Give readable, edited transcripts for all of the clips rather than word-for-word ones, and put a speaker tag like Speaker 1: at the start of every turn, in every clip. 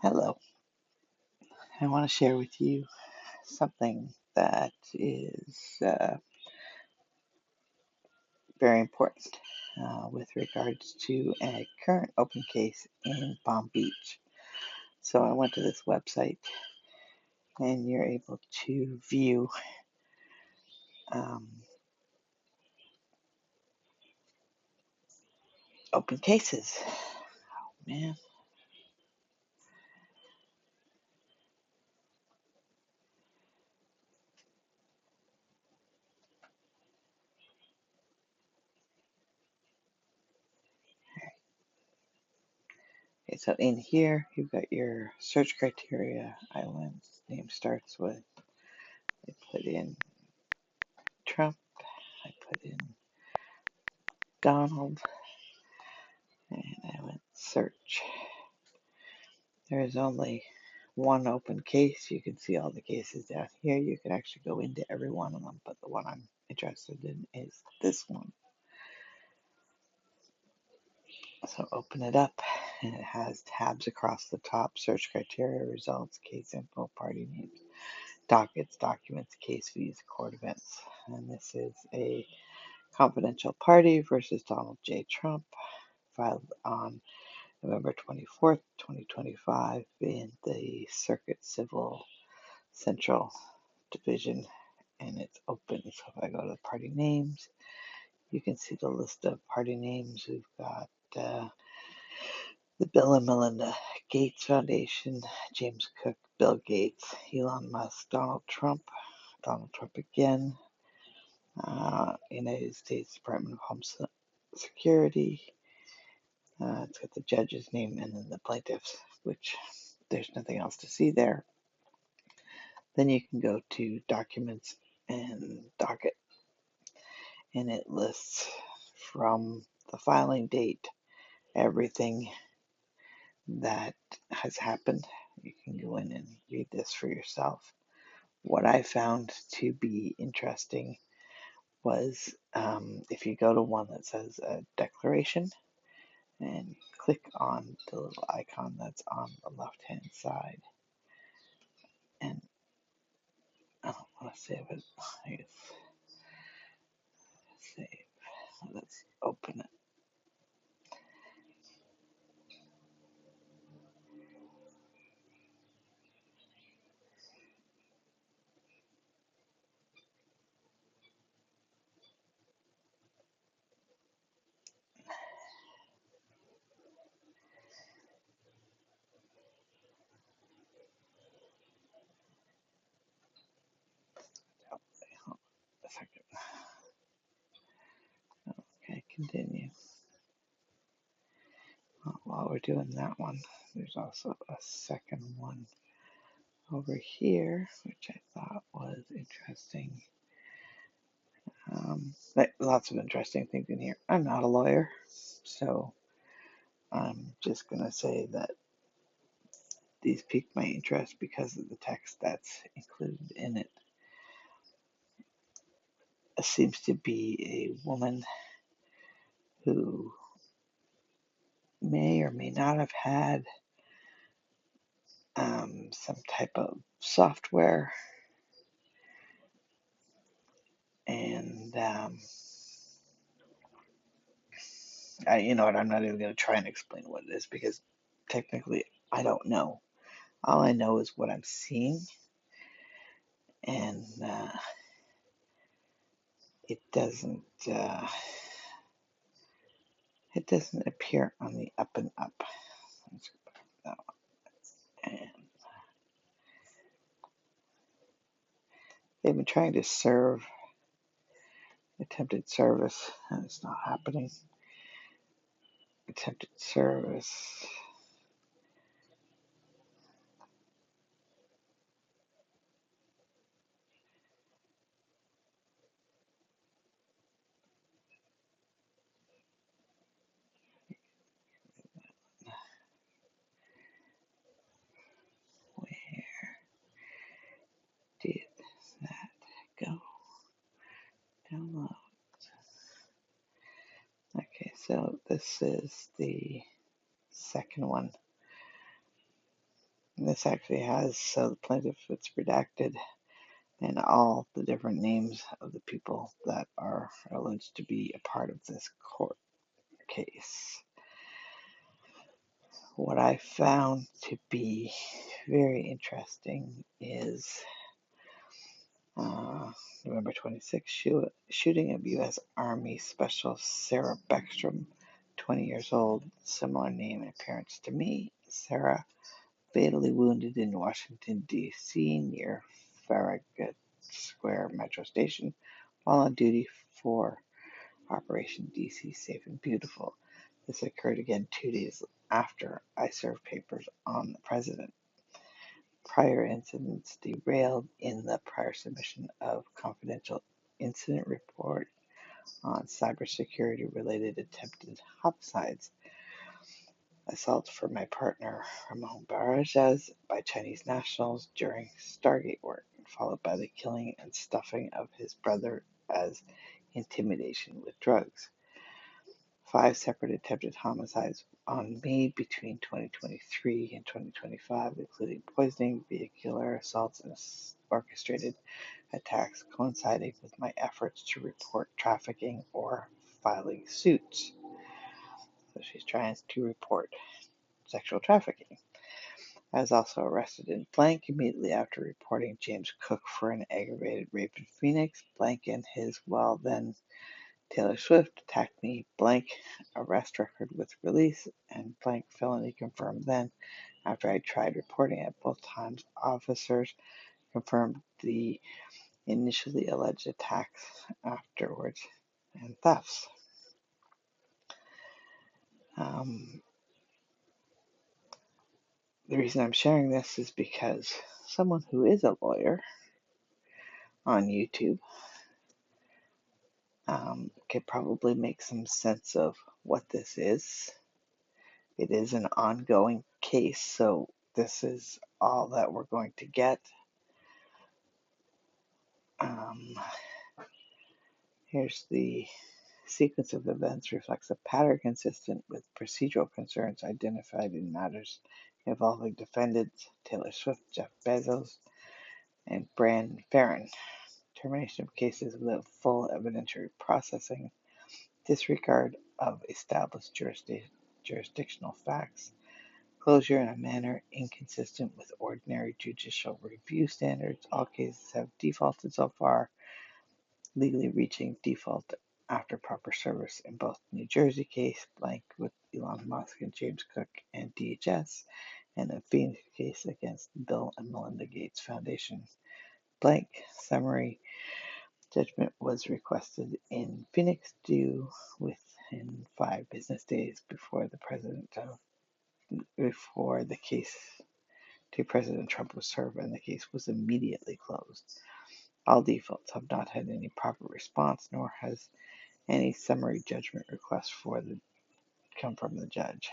Speaker 1: Hello. I want to share with you something that is very important with regards to a current open case in Palm Beach. So I went to this website and you're able to view um, open cases. Man, okay, so in here you've got your search criteria. Island's name starts with, I put in Trump, I put in Donald, and I went search. There is only one open case. You can see all the cases down here. You can actually go into every one of them, but the one I'm interested in is this one. So open it up, and it has tabs across the top: search criteria, results, case info, party names, dockets, documents, case fees, court events. And this is a confidential party versus Donald J. Trump, filed on November 24th, 2025 in the Circuit Civil Central Division, and it's open. So if I go to party names, you can see the list of party names. We've got the Bill and Melinda Gates Foundation, James Cook, Bill Gates, Elon Musk, Donald Trump again, United States Department of Homeland Security. It's got the judge's name and then the plaintiffs, which there's nothing else to see there. Then you can go to documents and docket, and it lists from the filing date everything that has happened. You can go in and read this for yourself. What I found to be interesting was if you go to one that says a declaration and click on the little icon that's on the left hand side, and I don't want to save it. Save. Let's open it. Hold a second. Okay, continue. While we're doing that one, there's also a second one over here, which I thought was interesting. Lots of interesting things in here. I'm not a lawyer, so I'm just going to say that these piqued my interest because of the text that's included in it. It seems to be a woman who may or may not have had some type of software, and you know what, I'm not even going to try and explain what it is because technically I don't know. All I know is what I'm seeing, and it doesn't appear on the up and up. Let's go back to that one. And they've been trying to serve attempted service, and it's not happening. Attempted service. Where did that go? Download. Okay, so this is the second one. this actually has, so the plaintiff, it's redacted, and all the different names of the people that are alleged to be a part of this court case. What I found to be very interesting is November 26th, shooting of U.S. Army Special Sarah Beckstrom, 20 years old, similar name and appearance to me. Sarah fatally wounded in Washington, D.C. near Farragut Square Metro Station while on duty for Operation D.C. Safe and Beautiful. This occurred again 2 days after I served papers on the president. Prior incidents derailed in the prior submission of confidential incident report on cybersecurity-related attempted homicides. Assault for my partner Ramon Barajas by Chinese nationals during Stargate work, followed by the killing and stuffing of his brother as intimidation with drugs. 5 separate attempted homicides on me between 2023 and 2025, including poisoning, vehicular assaults, and orchestrated attacks coinciding with my efforts to report trafficking or filing suits. So she's trying to report sexual trafficking. I was also arrested in Blank immediately after reporting James Cook for an aggravated rape in Phoenix. Blank and his then Taylor Swift attacked me. Blank arrest record with release, and Blank felony confirmed then. After I tried reporting it both times, officers confirmed the initially alleged attacks afterwards and thefts. The reason I'm sharing this is because someone who is a lawyer on YouTube could probably make some sense of what this is. It is an ongoing case, so this is all that we're going to get. Here's the sequence of events reflects a pattern consistent with procedural concerns identified in matters involving defendants Taylor Swift, Jeff Bezos, and Bran Farron. Termination of cases without full evidentiary processing, disregard of established jurisdictional facts, closure in a manner inconsistent with ordinary judicial review standards. All cases have defaulted so far, legally reaching default after proper service in both the New Jersey case, Blank with Elon Musk and James Cook and DHS, and the Phoenix case against Bill and Melinda Gates Foundation. Blank summary judgment was requested in Phoenix due within 5 business days before the case to President Trump was served, and the case was immediately closed. All defaults have not had any proper response, nor has any summary judgment request come from the judge.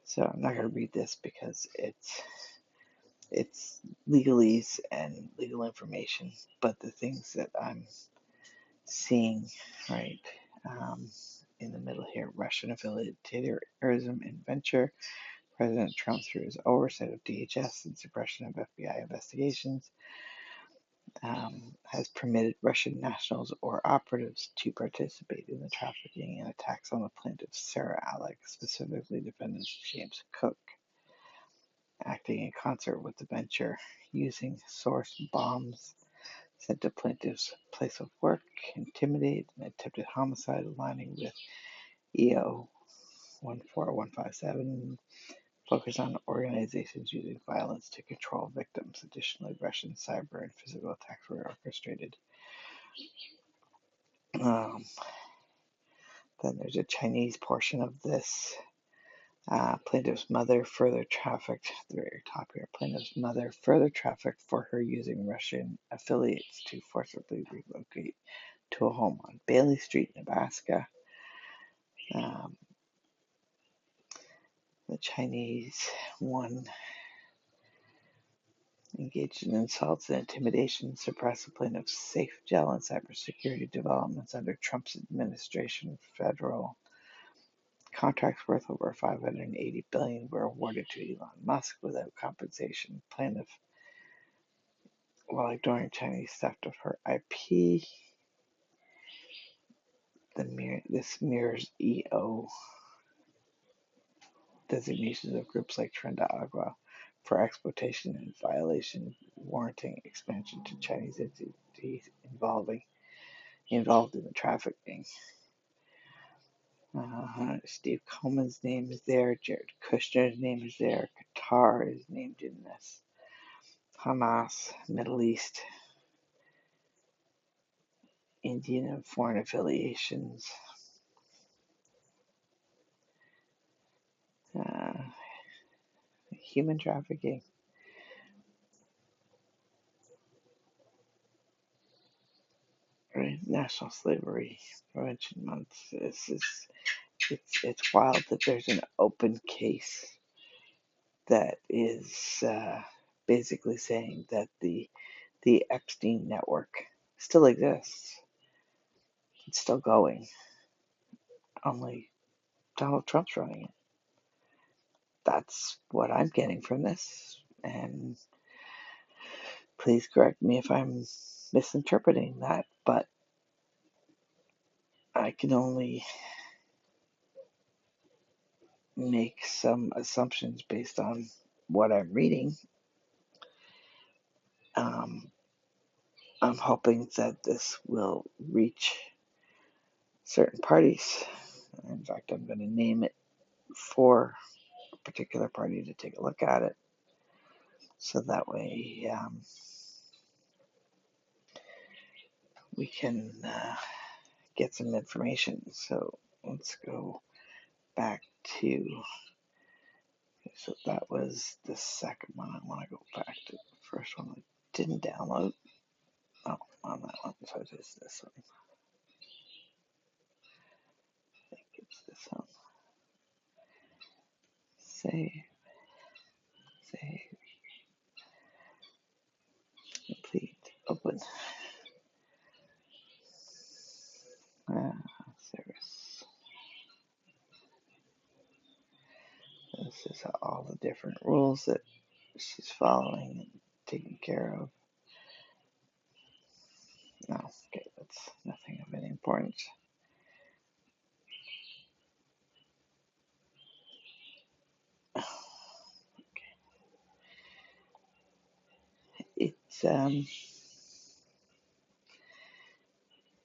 Speaker 1: So I'm not going to read this because it's legalese and legal information, but the things that I'm seeing right in the middle here: Russian affiliated terrorism and venture. President Trump, through his oversight of DHS and suppression of FBI investigations, has permitted Russian nationals or operatives to participate in the trafficking and attacks on the plaintiff Sarah Alec, specifically defendant James Cook, acting in concert with the venture, using source bombs sent to plaintiff's place of work, intimidate, and attempted homicide aligning with EO 14157, focus on organizations using violence to control victims. Additionally, Russian cyber and physical attacks were orchestrated. Then there's a Chinese portion of this. Plaintiff's mother further trafficked, the very top here, plaintiff's mother further trafficked for her using Russian affiliates to forcibly relocate to a home on Bailey Street, Nebraska. The Chinese one engaged in insults and intimidation, suppressed the plaintiff's safe jail and cybersecurity developments under Trump's administration. Federal Contracts worth over 580 billion were awarded to Elon Musk without compensation. Plaintiff, while ignoring Chinese theft of her IP, this mirrors EO designations of groups like Trenda Agua for exploitation and violation, warranting expansion to Chinese entities involved in the trafficking. Steve Coleman's name is there. Jared Kushner's name is there. Qatar is named in this. Hamas, Middle East, Indian and foreign affiliations. Human trafficking. Right? National Slavery Prevention Month. It's wild that there's an open case that is basically saying that the Epstein network still exists. It's still going. Only Donald Trump's running it. That's what I'm getting from this. And please correct me if I'm misinterpreting that, but I can only make some assumptions based on what I'm reading. I'm hoping that this will reach certain parties. In fact, I'm going to name it for a particular party to take a look at it. So that way we can get some information. So let's go back to, so that was the second one. I want to go back to the first one I didn't download. Oh, on that one. So it is this one. I think it's this one. Save. Complete. Open. Service. This is all the different rules that she's following and taking care of. No, okay, that's nothing of any importance.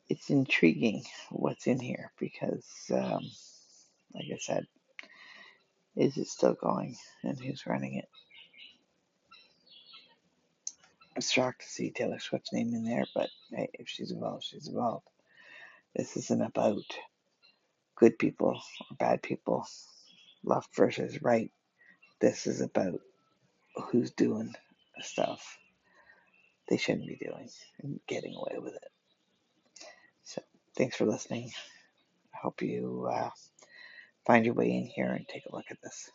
Speaker 1: It's intriguing what's in here because, like I said, is it still going and who's running it? I'm shocked to see Taylor Swift's name in there, but hey, if she's involved, she's involved. This isn't about good people or bad people, left versus right. This is about who's doing the stuff they shouldn't be doing and getting away with it. So, thanks for listening. I hope you find your way in here and take a look at this.